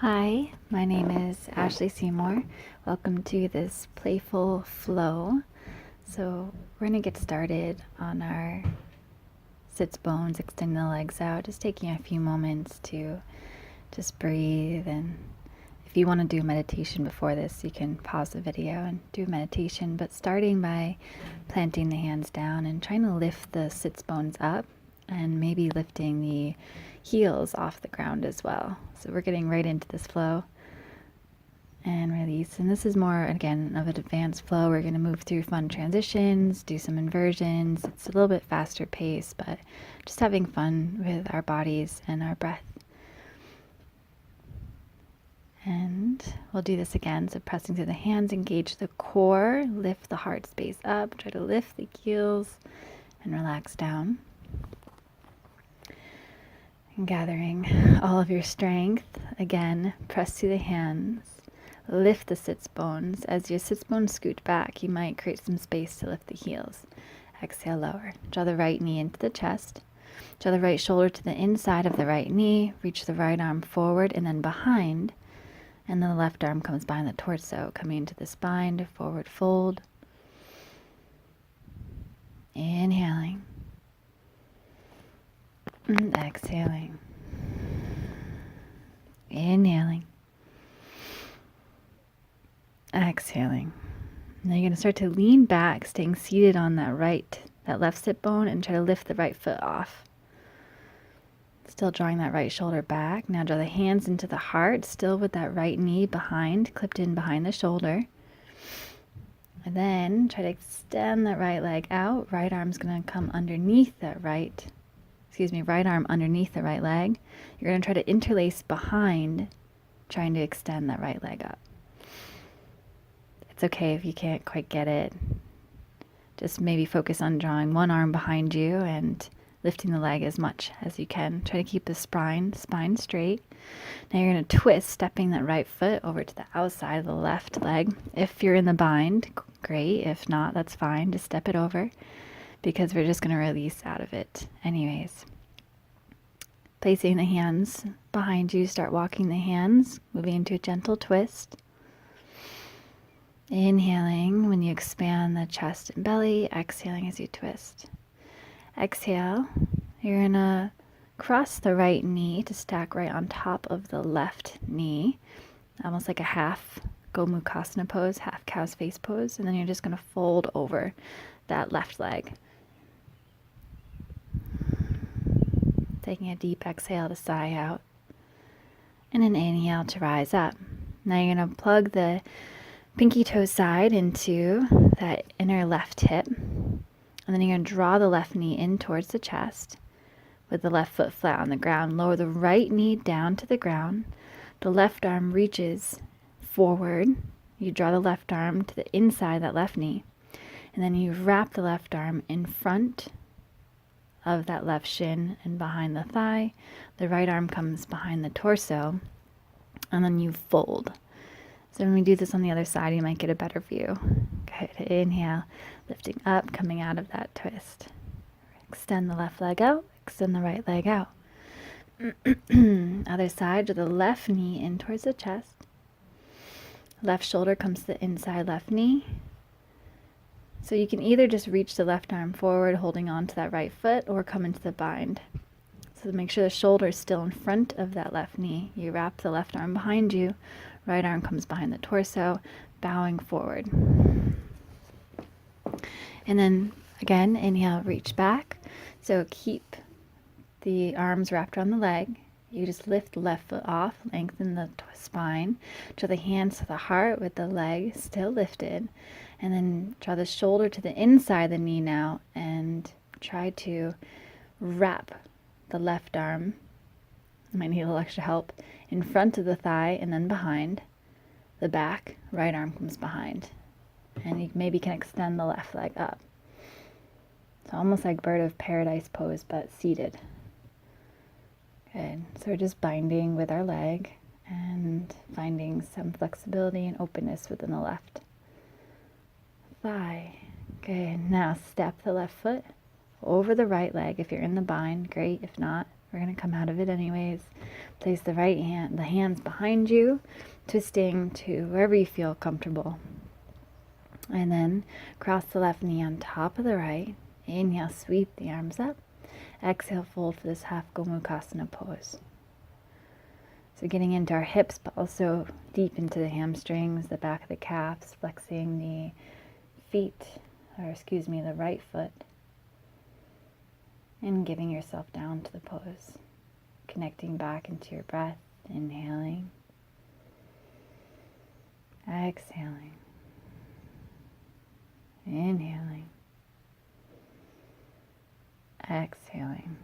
Hi, my name is Ashley Seymour. Welcome to this playful flow. So we're going to get started on our sits bones, extending the legs out, just taking a few moments to just breathe. And if you want to do meditation before this, you can pause the video and do meditation, but starting by planting the hands down and trying to lift the sits bones up and maybe lifting the heels off the ground as well. So we're getting right into this flow and release. And this is more, again, of an advanced flow. We're going to move through fun transitions, do some inversions. It's a little bit faster pace, but just having fun with our bodies and our breath. And we'll do this again. So pressing through the hands, engage the core, lift the heart space up, try to lift the heels and relax down. And gathering all of your strength. Again, press through the hands, lift the sits bones. As your sits bones scoot back, you might create some space to lift the heels. Exhale, lower. Draw the right knee into the chest. Draw the right shoulder to the inside of the right knee. Reach the right arm forward and then behind. And then the left arm comes behind the torso, coming into the spine, forward fold. Inhaling. And exhaling. Inhaling. Exhaling. Now you're going to start to lean back, staying seated on that left sit bone, and try to lift the right foot off. Still drawing that right shoulder back. Now draw the hands into the heart, still with that right knee behind, clipped in behind the shoulder. And then try to extend that right leg out. Right arm's going to come underneath right arm underneath the right leg. You're going to try to interlace behind, trying to extend that right leg up. It's okay if you can't quite get it. Just maybe focus on drawing one arm behind you and lifting the leg as much as you can. Try to keep the spine straight. Now you're going to twist, stepping that right foot over to the outside of the left leg. If you're in the bind, great. If not, that's fine. Just step it over, because we're just going to release out of it anyways. Placing the hands behind you, start walking the hands, moving into a gentle twist. Inhaling when you expand the chest and belly, exhaling as you twist. Exhale, you're going to cross the right knee to stack right on top of the left knee, almost like a half Gomukhasana pose, half cow's face pose, and then you're just going to fold over that left leg. Taking a deep exhale to sigh out, and an inhale to rise up. Now you're going to plug the pinky toe side into that inner left hip, and then you're going to draw the left knee in towards the chest with the left foot flat on the ground. Lower the right knee down to the ground. The left arm reaches forward. You draw the left arm to the inside of that left knee, and then you wrap the left arm in front of that left shin and behind the thigh. The right arm comes behind the torso, and then you fold. So when we do this on the other side, you might get a better view. Good. Inhale, lifting up, coming out of that twist. Extend the left leg out, extend the right leg out. Other side, to the left knee in towards the chest. Left shoulder comes to the inside left knee. So you can either just reach the left arm forward, holding on to that right foot, or come into the bind. So make sure the shoulder is still in front of that left knee. You wrap the left arm behind you. Right arm comes behind the torso, bowing forward. And then again, inhale, reach back. So keep the arms wrapped around the leg. You just lift the left foot off, lengthen the spine. Draw the hands to the heart with the leg still lifted. And then draw the shoulder to the inside of the knee now, and try to wrap the left arm, you might need a little extra help, in front of the thigh and then behind the back. Right arm comes behind, and you maybe can extend the left leg up. So almost like bird of paradise pose, but seated. Good. So we're just binding with our leg and finding some flexibility and openness within the left thigh. Good. Now step the left foot over the right leg. If you're in the bind, great. If not, We're going to come out of it anyways. Place the hands behind you, twisting to wherever you feel comfortable. And then cross the left knee on top of the right. Inhale, sweep the arms up. Exhale, fold for this half Gomukhasana pose. So getting into our hips, but also deep into the hamstrings, the back of the calves, flexing the the right foot. And giving yourself down to the pose. Connecting back into your breath, inhaling. Exhaling. Inhaling. Exhaling.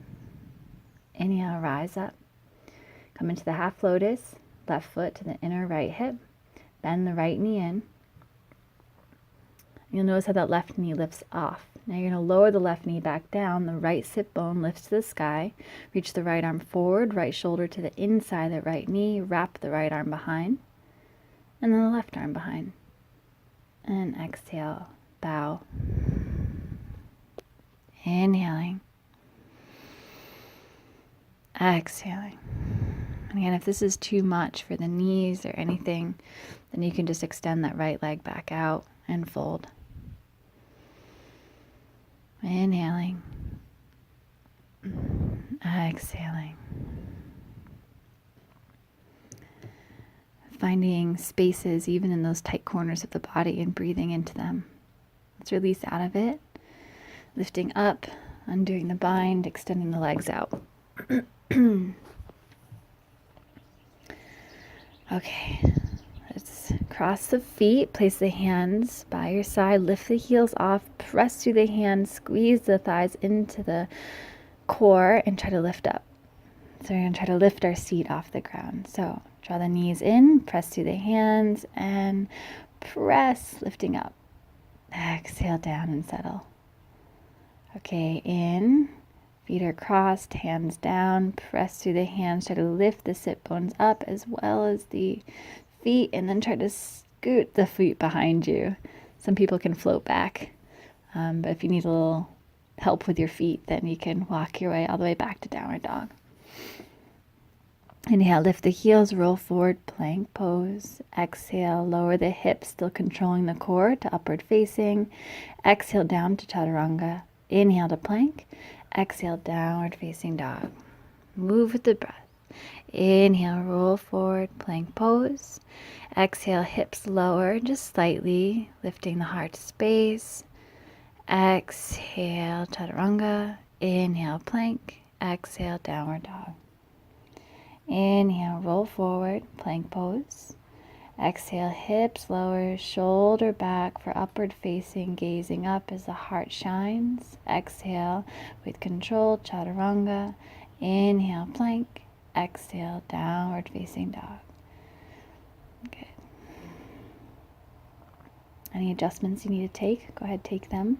Inhale, rise up. Come into the half lotus, left foot to the inner right hip. Bend the right knee in. You'll notice how that left knee lifts off. Now you're going to lower the left knee back down. The right sit bone lifts to the sky. Reach the right arm forward, right shoulder to the inside of the right knee. Wrap the right arm behind. And then the left arm behind. And exhale, bow. Inhaling. Exhaling. And again, if this is too much for the knees or anything, then you can just extend that right leg back out and fold. Inhaling. Exhaling. Finding spaces even in those tight corners of the body and breathing into them. Let's release out of it. Lifting up, undoing the bind, extending the legs out. Okay, let's cross the feet, place the hands by your side, lift the heels off, press through the hands, squeeze the thighs into the core, and try to lift up. So we're going to try to lift our seat off the ground. So draw the knees in, press through the hands, and press, lifting up. Exhale down and settle. Okay, in. Feet are crossed, hands down, press through the hands, try to lift the sit bones up as well as the feet, and then try to scoot the feet behind you. Some people can float back, but if you need a little help with your feet, then you can walk your way all the way back to downward dog. Inhale, lift the heels, roll forward, plank pose. Exhale, lower the hips, still controlling the core to upward facing. Exhale, down to chaturanga. Inhale to plank. Exhale, downward facing dog. Move with the breath. Inhale, roll forward, plank pose. Exhale, hips lower just slightly, lifting the heart to space. Exhale, chaturanga. Inhale, plank. Exhale, downward dog. Inhale, roll forward, plank pose. Exhale, hips lower, shoulder back for upward facing, gazing up as the heart shines. Exhale, with control, chaturanga. Inhale, plank. Exhale, downward facing dog. Good. Any adjustments you need to take, go ahead, take them.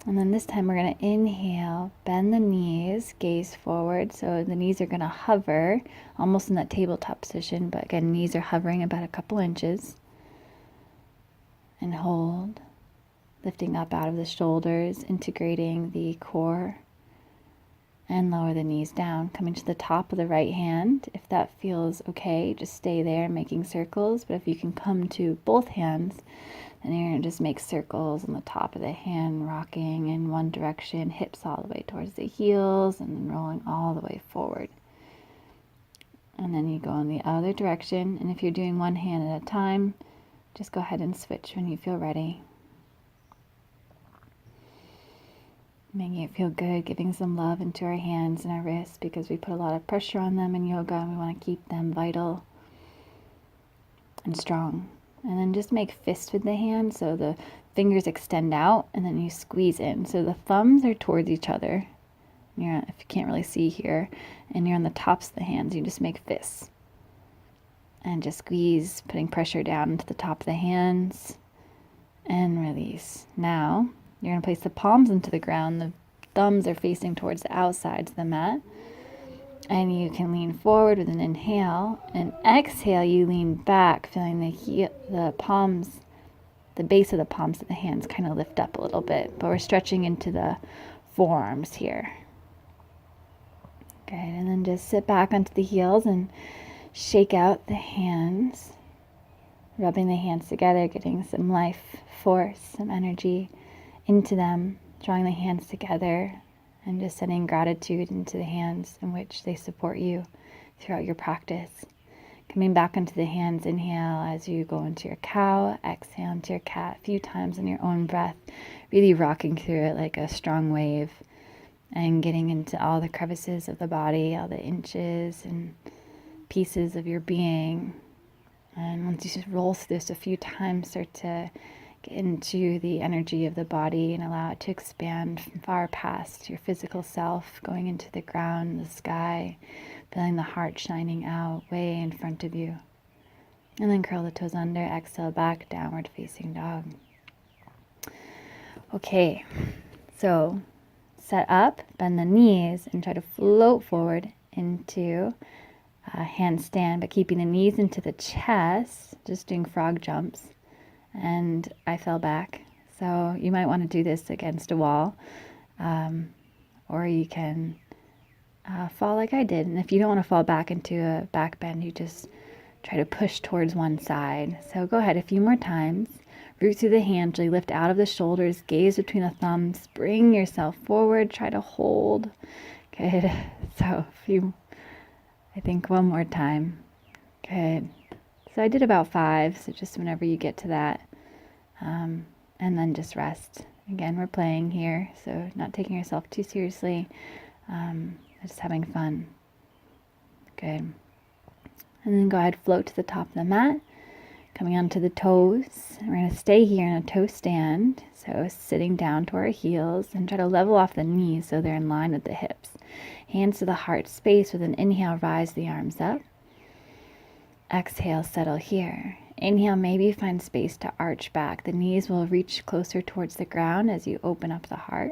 And then this time we're going to inhale, bend the knees, gaze forward. So the knees are going to hover almost in that tabletop position, but again, knees are hovering about a couple inches. And hold, lifting up out of the shoulders, integrating the core, and lower the knees down, coming to the top of the right hand. If that feels okay, just stay there making circles, but if you can come to both hands, and you're going to just make circles on the top of the hand, rocking in one direction, hips all the way towards the heels, and then rolling all the way forward. And then you go in the other direction, and if you're doing one hand at a time, just go ahead and switch when you feel ready. Making it feel good, giving some love into our hands and our wrists, because we put a lot of pressure on them in yoga, and we want to keep them vital and strong. And then just make fists with the hand, so the fingers extend out, and then you squeeze in. So the thumbs are towards each other. If you can't really see here, and you're on the tops of the hands, you just make fists. And just squeeze, putting pressure down into the top of the hands, and release. Now, you're going to place the palms into the ground. The thumbs are facing towards the outsides of the mat. And you can lean forward with an inhale, and exhale, you lean back, feeling the palms, the base of the palms of the hands kind of lift up a little bit, but we're stretching into the forearms here. Good, and then just sit back onto the heels and shake out the hands, rubbing the hands together, getting some life force, some energy into them, drawing the hands together, and just sending gratitude into the hands in which they support you throughout your practice. Coming back into the hands, inhale as you go into your cow, exhale into your cat a few times in your own breath, really rocking through it like a strong wave and getting into all the crevices of the body, all the inches and pieces of your being. And once you just roll through this a few times, start to get into the energy of the body and allow it to expand far past your physical self, going into the ground, the sky, feeling the heart shining out way in front of you. And then curl the toes under, exhale back, downward facing dog. Okay, so set up, bend the knees, and try to float forward into a handstand, but keeping the knees into the chest, just doing frog jumps. And I fell back. So you might want to do this against a wall, or you can fall like I did. And if you don't want to fall back into a back bend, you just try to push towards one side. So go ahead a few more times. Root through the hands, really lift out of the shoulders, gaze between the thumbs, bring yourself forward, try to hold. Good. So I think one more time. Good. So I did about 5, so just whenever you get to that. And then just rest. Again, we're playing here, so not taking yourself too seriously, just having fun. Good. And then go ahead, float to the top of the mat, coming onto the toes. We're going to stay here in a toe stand, so sitting down to our heels, and try to level off the knees so they're in line with the hips. Hands to the heart space. With an inhale, rise the arms up. Exhale, settle here. Inhale, maybe find space to arch back. The knees will reach closer towards the ground as you open up the heart.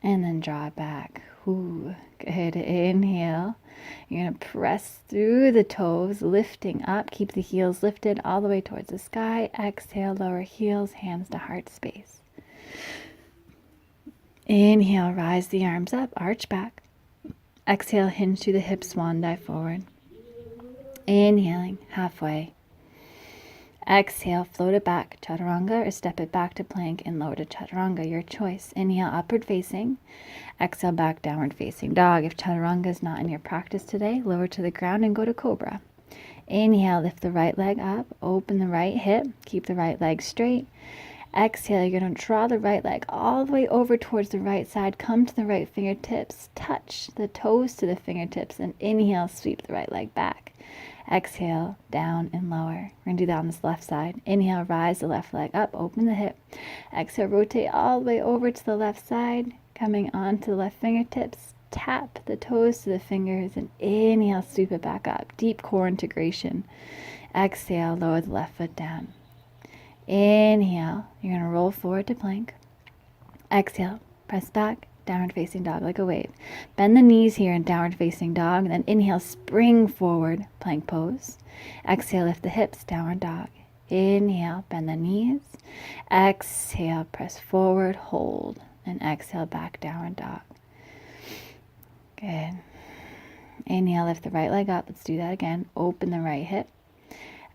And then draw it back. Ooh, good. Inhale. You're going to press through the toes, lifting up. Keep the heels lifted all the way towards the sky. Exhale, lower heels, hands to heart space. Inhale, rise the arms up, arch back. Exhale, hinge through the hips, swan dive forward. Inhaling, halfway. Exhale, float it back, chaturanga, or step it back to plank and lower to chaturanga, your choice. Inhale, upward facing. Exhale, back, downward facing dog. If chaturanga is not in your practice today, lower to the ground and go to cobra. Inhale, lift the right leg up, open the right hip, keep the right leg straight. Exhale, you're going to draw the right leg all the way over towards the right side, come to the right fingertips, touch the toes to the fingertips, and inhale, sweep the right leg back. Exhale, down and lower. We're going to do that on this left side. Inhale, rise the left leg up, open the hip. Exhale, rotate all the way over to the left side, coming onto the left fingertips. Tap the toes to the fingers, and inhale, sweep it back up. Deep core integration. Exhale, lower the left foot down. Inhale, you're going to roll forward to plank. Exhale, press back. Downward facing dog like a wave. Bend the knees here in downward facing dog, and then inhale, spring forward, plank pose. Exhale, lift the hips, downward dog. Inhale, bend the knees. Exhale, press forward, hold, and exhale, back, downward dog. Good. Inhale, lift the right leg up. Let's do that again. Open the right hip.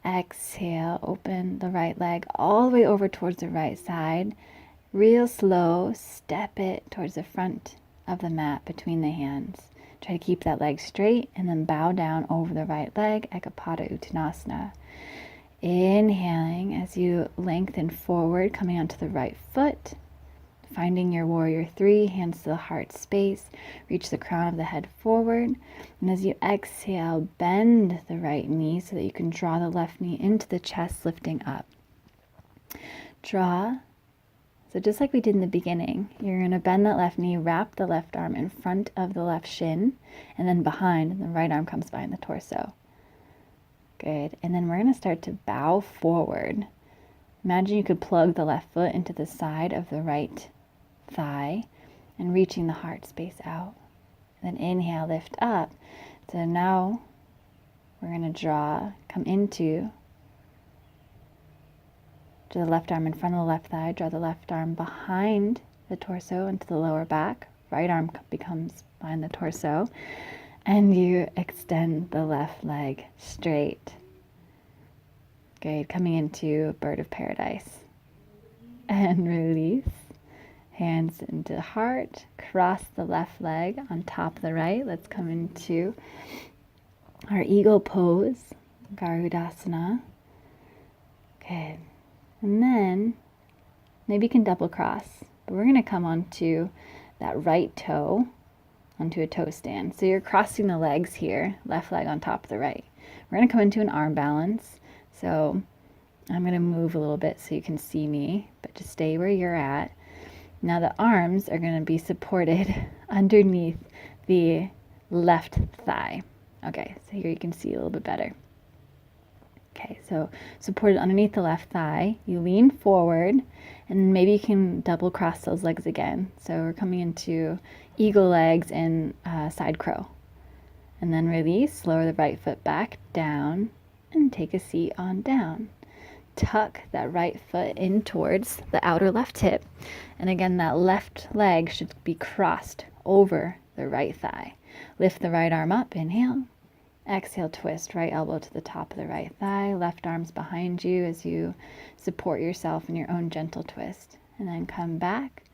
Exhale, open the right leg all the way over towards the right side. Real slow, step it towards the front of the mat between the hands. Try to keep that leg straight and then bow down over the right leg, Eka Pada Koundinyasana. Inhaling as you lengthen forward, coming onto the right foot, finding your warrior 3, hands to the heart space, reach the crown of the head forward. And as you exhale, bend the right knee so that you can draw the left knee into the chest, lifting up. Draw. So just like we did in the beginning, you're going to bend that left knee, wrap the left arm in front of the left shin, and then behind, and the right arm comes behind the torso. Good. And then we're going to start to bow forward. Imagine you could plug the left foot into the side of the right thigh and reaching the heart space out. And then inhale, lift up. So now we're going to come into the left arm in front of the left thigh, draw the left arm behind the torso into the lower back, right arm becomes behind the torso, and you extend the left leg straight. Good, coming into bird of paradise. And release. Hands into heart. Cross the left leg on top of the right. Let's come into our eagle pose, Garudasana. Good. And then maybe you can double cross, but we're going to come onto that right toe, onto a toe stand. So you're crossing the legs here, left leg on top of the right. We're going to come into an arm balance. So I'm going to move a little bit so you can see me, but just stay where you're at. Now the arms are going to be supported underneath the left thigh. Okay, so here you can see a little bit better. Okay, so supported underneath the left thigh, you lean forward, and maybe you can double cross those legs again. So we're coming into eagle legs and side crow. And then release, lower the right foot back down, and take a seat on down. Tuck that right foot in towards the outer left hip. And again, that left leg should be crossed over the right thigh. Lift the right arm up, inhale. Exhale, twist right elbow to the top of the right thigh. Left arm's behind you as you support yourself in your own gentle twist. And then come back.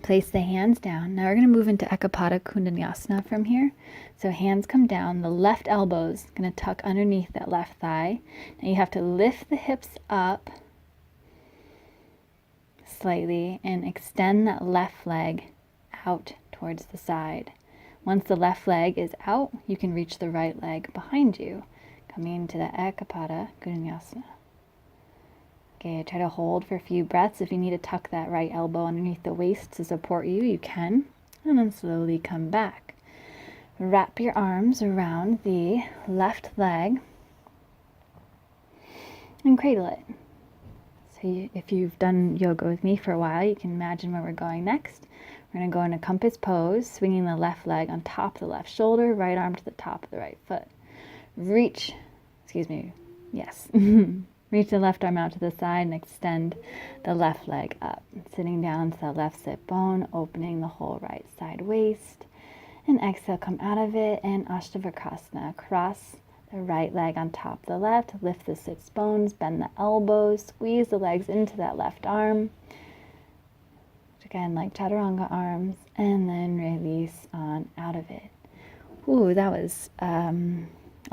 Place the hands down. Now we're going to move into Eka Pada Koundinyasana from here. So hands come down. The left elbow's going to tuck underneath that left thigh. Now you have to lift the hips up slightly and extend that left leg out towards the side. Once the left leg is out, you can reach the right leg behind you, coming into the Eka Pada Koundinyasana. Okay, try to hold for a few breaths. If you need to tuck that right elbow underneath the waist to support you, you can. And then slowly come back. Wrap your arms around the left leg and cradle it. So if you've done yoga with me for a while, you can imagine where we're going next. We're going to go in a compass pose, swinging the left leg on top of the left shoulder, right arm to the top of the right foot. Reach the left arm out to the side and extend the left leg up. Sitting down to the left sit bone, opening the whole right side waist. And exhale, come out of it, and Ashtavakasana. Cross the right leg on top of the left, lift the sits bones, bend the elbows, squeeze the legs into that left arm. Again, like chaturanga arms, and then release on out of it. Ooh, that was a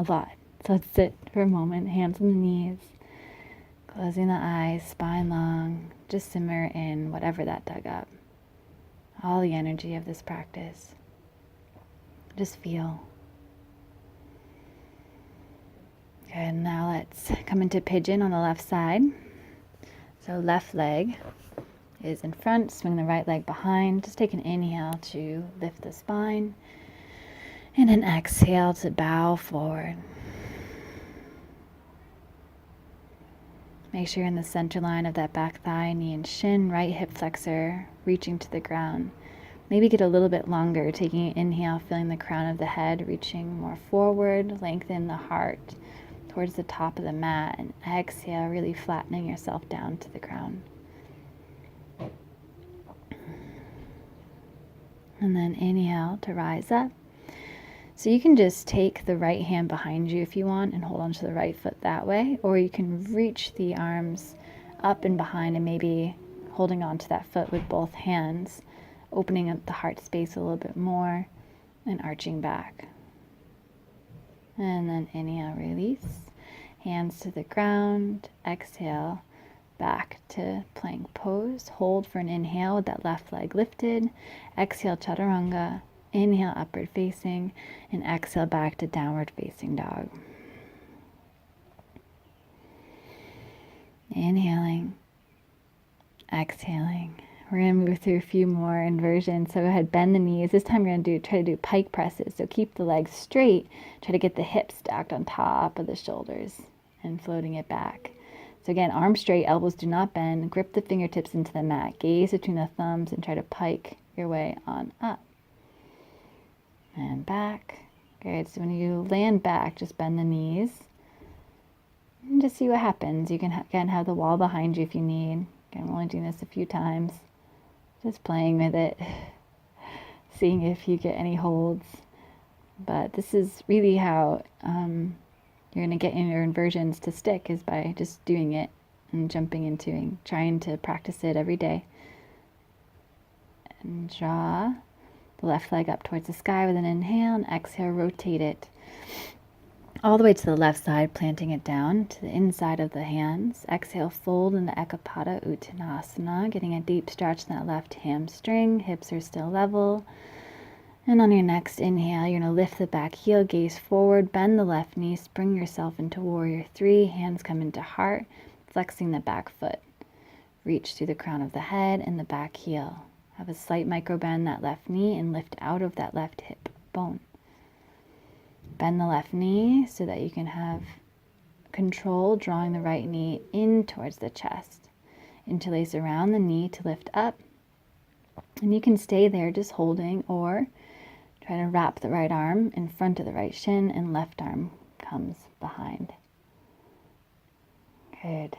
lot. So let's sit for a moment, hands on the knees, closing the eyes, spine long, just simmer in whatever that dug up. All the energy of this practice. Just feel. Good, now let's come into pigeon on the left side. So left leg is in front, swing the right leg behind. Just take an inhale to lift the spine, and an exhale to bow forward. Make sure you're in the center line of that back thigh, knee and shin, right hip flexor reaching to the ground. Maybe get a little bit longer, taking an inhale, feeling the crown of the head reaching more forward, lengthen the heart towards the top of the mat, and exhale, really flattening yourself down to the ground. And then inhale to rise up. So you can just take the right hand behind you if you want and hold onto the right foot that way, or you can reach the arms up and behind and maybe holding onto that foot with both hands, opening up the heart space a little bit more and arching back. And then inhale, release, hands to the ground, exhale, back to plank pose. Hold for an inhale with that left leg lifted. Exhale, chaturanga. Inhale, upward facing, and exhale back to downward facing dog. Inhaling, exhaling. We're going to move through a few more inversions. So go ahead, bend the knees. This time we're going to try to do pike presses. So keep the legs straight. Try to get the hips stacked on top of the shoulders and floating it back. So again, arms straight, elbows do not bend. Grip the fingertips into the mat. Gaze between the thumbs and try to pike your way on up. And back. Good. So when you land back, just bend the knees. And just see what happens. You can again have the wall behind you if you need. Again, I'm only doing this a few times. Just playing with it. seeing if you get any holds. But this is really how you're going to get in your inversions to stick, is by just doing it and jumping into and trying to practice it every day. And draw the left leg up towards the sky with an inhale, and exhale, rotate it all the way to the left side, planting it down to the inside of the hands. Exhale, fold into Eka Pada Koundinyasana, getting a deep stretch in that left hamstring. Hips are still level. And on your next inhale, you're going to lift the back heel, gaze forward, bend the left knee, spring yourself into Warrior 3. Hands come into heart, flexing the back foot. Reach through the crown of the head and the back heel. Have a slight micro bend that left knee and lift out of that left hip bone. Bend the left knee so that you can have control, drawing the right knee in towards the chest. Interlace around the knee to lift up. And you can stay there just holding, or try to wrap the right arm in front of the right shin and left arm comes behind. Good.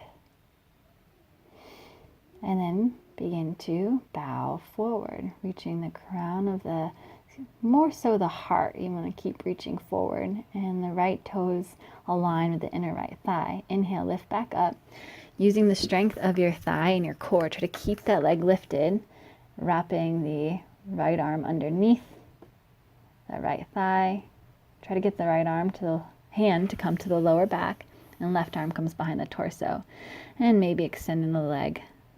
And then begin to bow forward, reaching the crown of the, more so the heart. You want to keep reaching forward, and the right toes align with the inner right thigh. Inhale, lift back up. Using the strength of your thigh and your core, try to keep that leg lifted, wrapping the right arm underneath the right thigh. Try to get the right arm to the hand to come to the lower back, and left arm comes behind the torso. And maybe extending the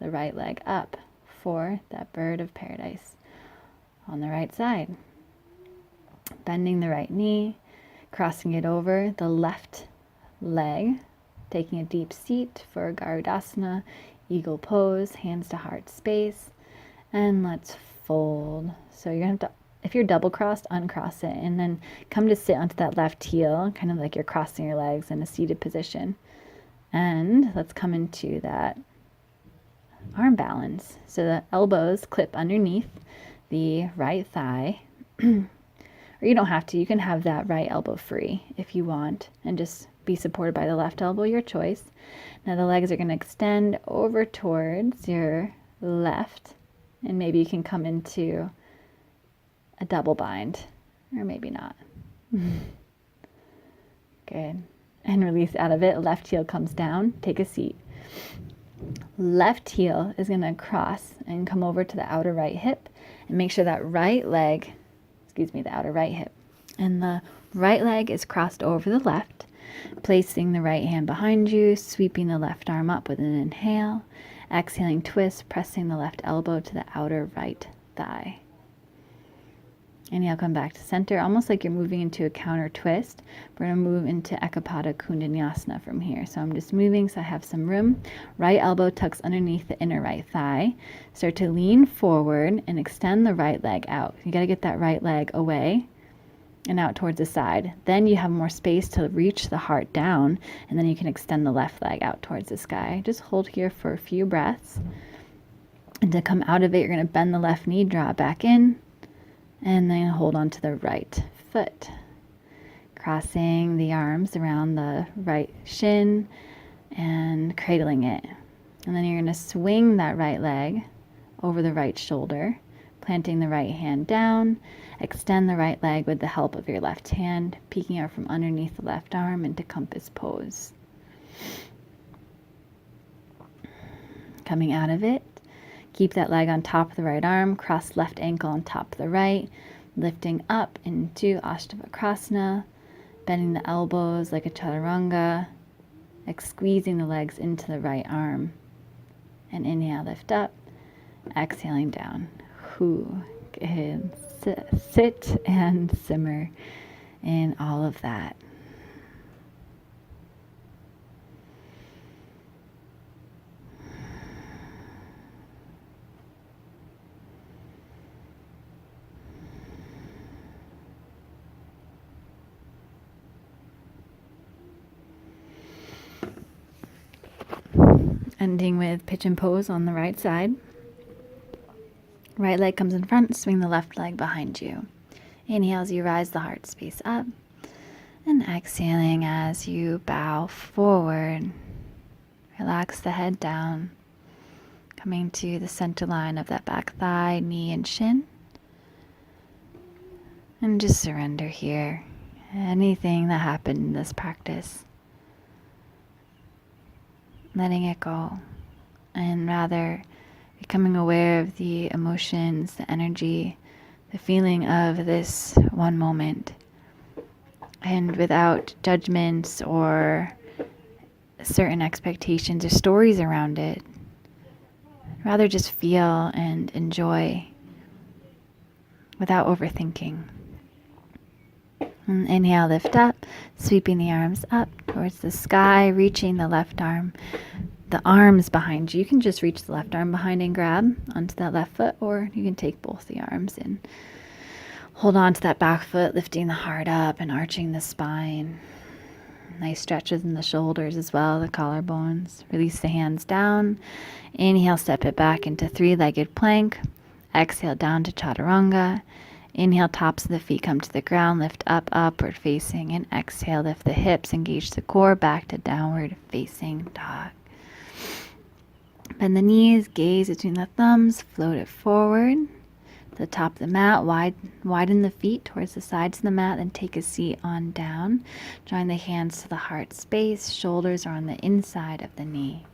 right leg up for that bird of paradise on the right side. Bending the right knee, crossing it over the left leg, taking a deep seat for Garudasana, eagle pose, hands to heart space, and let's fold. So you're going to have to, if you're double crossed, uncross it, and then come to sit onto that left heel, kind of like you're crossing your legs in a seated position. And let's come into that arm balance. So the elbows clip underneath the right thigh. Or you don't have to. You can have that right elbow free if you want, and just be supported by the left elbow, your choice. Now the legs are going to extend over towards your left, and maybe you can come into a double bind, or maybe not. Good. And release out of it. Left heel comes down. Take a seat. Left heel is going to cross and come over to the outer right hip, and make sure that the outer right hip, and the right leg is crossed over the left, placing the right hand behind you, sweeping the left arm up with an inhale, exhaling twist, pressing the left elbow to the outer right thigh. Inhale, come back to center, almost like you're moving into a counter twist. We're going to move into Eka Pada Koundinyasana from here. So I'm just moving so I have some room. Right elbow tucks underneath the inner right thigh. Start to lean forward and extend the right leg out. You got to get that right leg away and out towards the side. Then you have more space to reach the heart down, and then you can extend the left leg out towards the sky. Just hold here for a few breaths. And to come out of it, you're going to bend the left knee, draw it back in, and then hold on to the right foot. Crossing the arms around the right shin and cradling it. And then you're going to swing that right leg over the right shoulder, planting the right hand down. Extend the right leg with the help of your left hand, peeking out from underneath the left arm into compass pose. Coming out of it, keep that leg on top of the right arm, cross left ankle on top of the right, lifting up into Ashtavakrasana, bending the elbows like a chaturanga, squeezing the legs into the right arm. And inhale, lift up, exhaling down. Good. Sit and simmer in all of that. Ending with pigeon pose on the right side. Right leg comes in front, swing the left leg behind you. Inhale as you rise the heart space up, and exhaling as you bow forward. Relax the head down, coming to the center line of that back thigh, knee, and shin. And just surrender here. Anything that happened in this practice, letting it go, and rather becoming aware of the emotions, the energy, the feeling of this one moment, and without judgments or certain expectations or stories around it. Rather just feel and enjoy without overthinking. And inhale, lift up, sweeping the arms up towards the sky, reaching the left arm, the arms behind you. You can just reach the left arm behind and grab onto that left foot, or you can take both the arms and hold on to that back foot, lifting the heart up and arching the spine. Nice stretches in the shoulders as well, the collarbones. Release the hands down. Inhale, step it back into three-legged plank. Exhale, down to chaturanga. Inhale, tops of the feet come to the ground, lift up, upward facing, and exhale, lift the hips, engage the core, back to downward facing dog. Bend the knees, gaze between the thumbs, float it forward. To the top of the mat, widen the feet towards the sides of the mat, then take a seat on down. Join the hands to the heart space, shoulders are on the inside of the knee.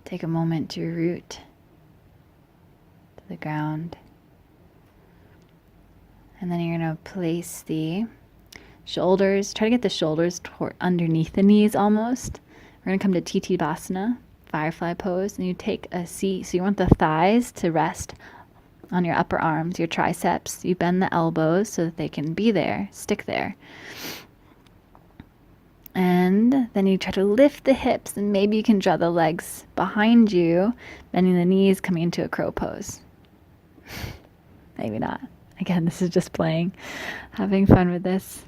Take a moment to root to the ground. And then you're going to place the shoulders, try to get the shoulders underneath the knees almost. We're going to come to Tittibhasana, Firefly pose, and you take a seat. So you want the thighs to rest on your upper arms, your triceps. You bend the elbows so that they can be there, stick there. And then you try to lift the hips, and maybe you can draw the legs behind you, bending the knees, coming into a crow pose. Maybe not. Again, this is just playing, having fun with this.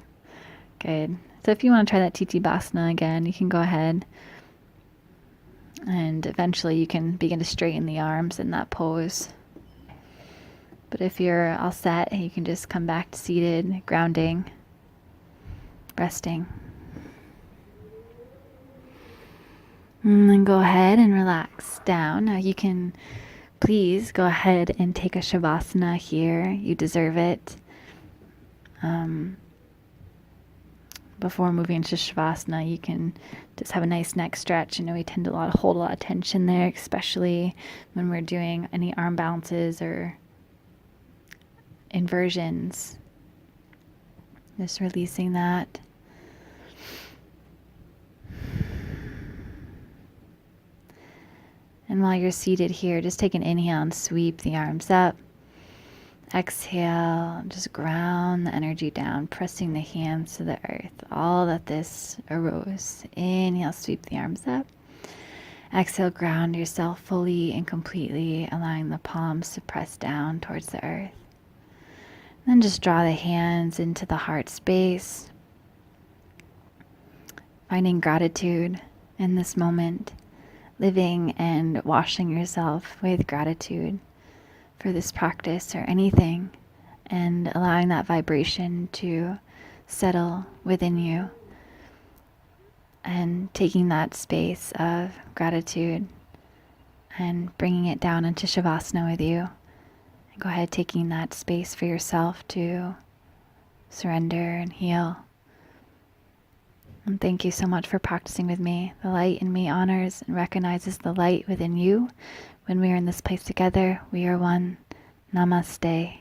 Good. So if you want to try that Tittibhasana again, you can go ahead. And eventually you can begin to straighten the arms in that pose. But if you're all set, you can just come back to seated, grounding, resting. And then go ahead and relax down. Now you can please go ahead and take a Shavasana here. You deserve it. Before moving to Shavasana, you can just have a nice neck stretch. I know we tend to hold a lot of tension there, especially when we're doing any arm balances or inversions. Just releasing that. And while you're seated here, just take an inhale and sweep the arms up. Exhale, just ground the energy down, pressing the hands to the earth. All that this arose. Inhale, sweep the arms up. Exhale, ground yourself fully and completely, allowing the palms to press down towards the earth. Then just draw the hands into the heart space, finding gratitude in this moment, living and washing yourself with gratitude for this practice or anything, and allowing that vibration to settle within you, and taking that space of gratitude and bringing it down into Shavasana with you. And go ahead, taking that space for yourself to surrender and heal. And thank you so much for practicing with me. The light in me honors and recognizes the light within you. When we are in this place together, we are one. Namaste.